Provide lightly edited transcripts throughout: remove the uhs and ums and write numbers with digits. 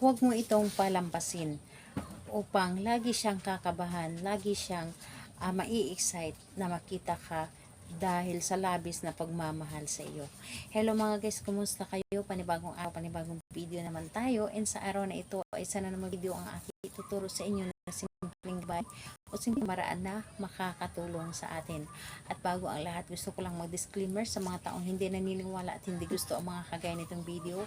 huwag mo itong palampasin upang lagi siyang kakabahan, lagi siyang mai-excite na makita ka dahil sa labis na pagmamahal sa iyo. Hello mga guys, kumusta kayo? Panibagong araw, panibagong video naman tayo. And sa araw na ito ay isa na naman video ang aking ituturo sa inyo na simpleng gabay o simpleng maraan na makakatulong sa atin. At bago ang lahat, gusto ko lang mag-disclaimer sa mga taong hindi naniniwala at hindi gusto ang mga kagaya nitong video.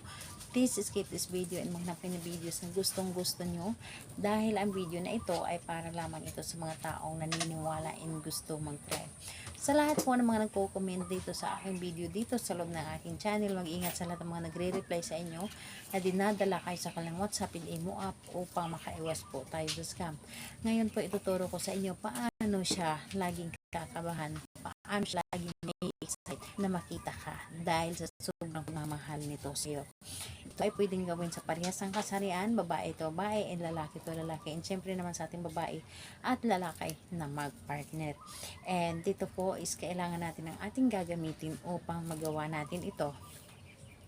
Please skip this video and maghanap kayo ng videos na gustong gusto nyo, dahil ang video na ito ay para lamang ito sa mga taong naniniwala and gusto mag-try. Sa lahat po ng mga nagko-comment dito sa aking video dito sa loob ng aking channel, mag-ingat sa lahat ng mga nagre-reply sa inyo na dinadala kayo sa kanilang WhatsApp and Imo app upang makaiwas po tayo sa scam. Ngayon po ituturo ko sa inyo paano siya laging kakabahan, paano siya laging may-excite na makita ka dahil sa sobrang pagmamahal nito sa iyo. Ito ay pwedeng gawin sa parehasang kasarian, babae ito babae and lalaki ito lalaki, and syempre naman sa ating babae at lalaki na mag-partner. And dito po is kailangan natin ng ating gagamitin upang magawa natin ito.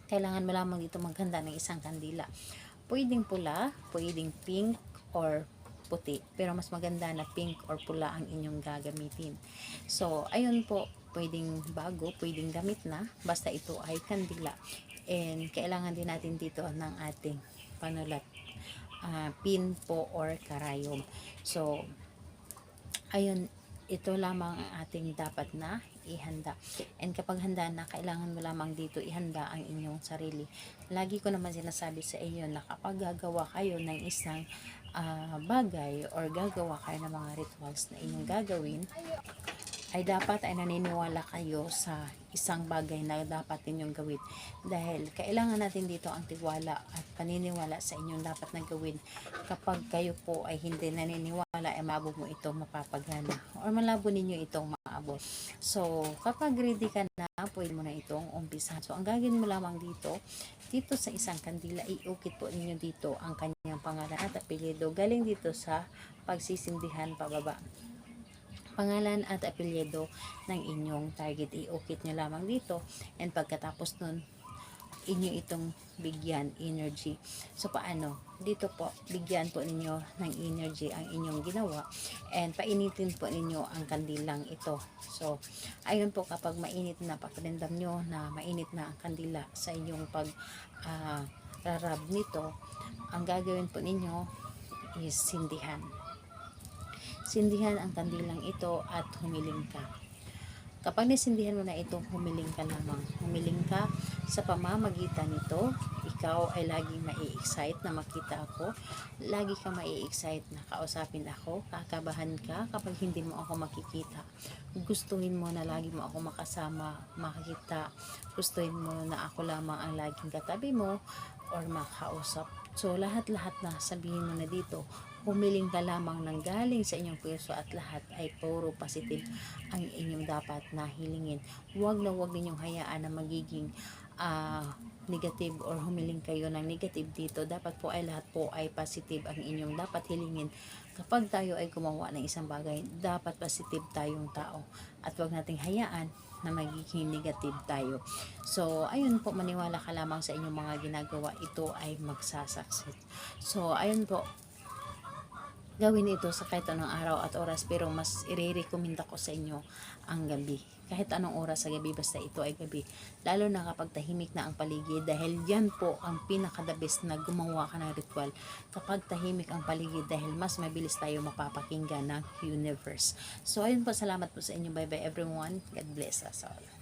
Kailangan mo lamang dito maghanda ng isang kandila. Pwedeng pula, pwedeng pink or puti, pero mas maganda na pink or pula ang inyong gagamitin. So ayun po, pwedeng bago, pwedeng gamit na, basta ito ay kandila. And kailangan din natin dito ng ating panulat, pin po or karayom. So ayun, ito lamang ang ating dapat na ihanda. And kapag handa na, kailangan mo lamang dito ihanda ang inyong sarili. Lagi ko naman sinasabi sa inyo na kapag gagawa kayo ng isang bagay or gagawa kayo ng mga rituals na inyong gagawin, ay dapat ay naniniwala kayo sa isang bagay na dapat ninyong gawin, dahil kailangan natin dito ang tiwala at paniniwala sa inyong dapat na gawin. Kapag kayo po ay hindi naniniwala, ay maabot mo ito mapapagana or malabo ninyo itong maabot. So kapag ready ka na, pwede mo na itong umpisa. So ang gagawin mo lamang dito sa isang kandila, iukit po ninyo dito ang kanyang pangalan at apelyido galing dito sa pagsisindihan pababa. Pangalan at apelyido ng inyong target, iukit nyo lamang dito, and pagkatapos nun, inyo itong bigyan energy. So paano? Dito po, bigyan po ninyo ng energy ang inyong ginawa, and painitin po ninyo ang kandilang ito. So ayun po, kapag mainit na, pakiramdam nyo na mainit na ang kandila sa inyong rarab nito, ang gagawin po ninyo is sindihan ang kandilang ito at humiling ka. Kapag nasindihan mo na ito, humiling ka lamang. Humiling ka sa pamamagitan nito. Ikaw ay laging mai-excite na makita ako. Lagi ka mai-excite na kausapin ako. Kakabahan ka kapag hindi mo ako makikita. Gustuhin mo na lagi mo ako makasama, makikita. Gustuhin mo na ako lamang ang laging katabi mo or makausap. So lahat-lahat na sabihin mo na dito, humiling ka lamang ng galing sa inyong puso, at lahat ay puro positive ang inyong dapat na hilingin. Huwag na huwag ninyong hayaan na magiging negative or humiling kayo ng negative dito. Dapat po ay lahat po ay positive ang inyong dapat hilingin. Kapag tayo ay gumawa ng isang bagay, dapat positive tayong tao at huwag nating hayaan na magiging negative tayo. So ayun po, maniwala ka lamang sa inyong mga ginagawa, ito ay magsasucceed. So ayun po, gawin ito sa kahit anong araw at oras, pero mas i-recommend ko sa inyo ang gabi. Kahit anong oras sa gabi, basta ito ay gabi. Lalo na kapag tahimik na ang paligid, dahil yan po ang pinaka-the best na gumawa ka ng ritual. Kapag tahimik ang paligid, dahil mas mabilis tayo mapapakinggan ng universe. So ayun po, salamat po sa inyo. Bye bye everyone. God bless us all.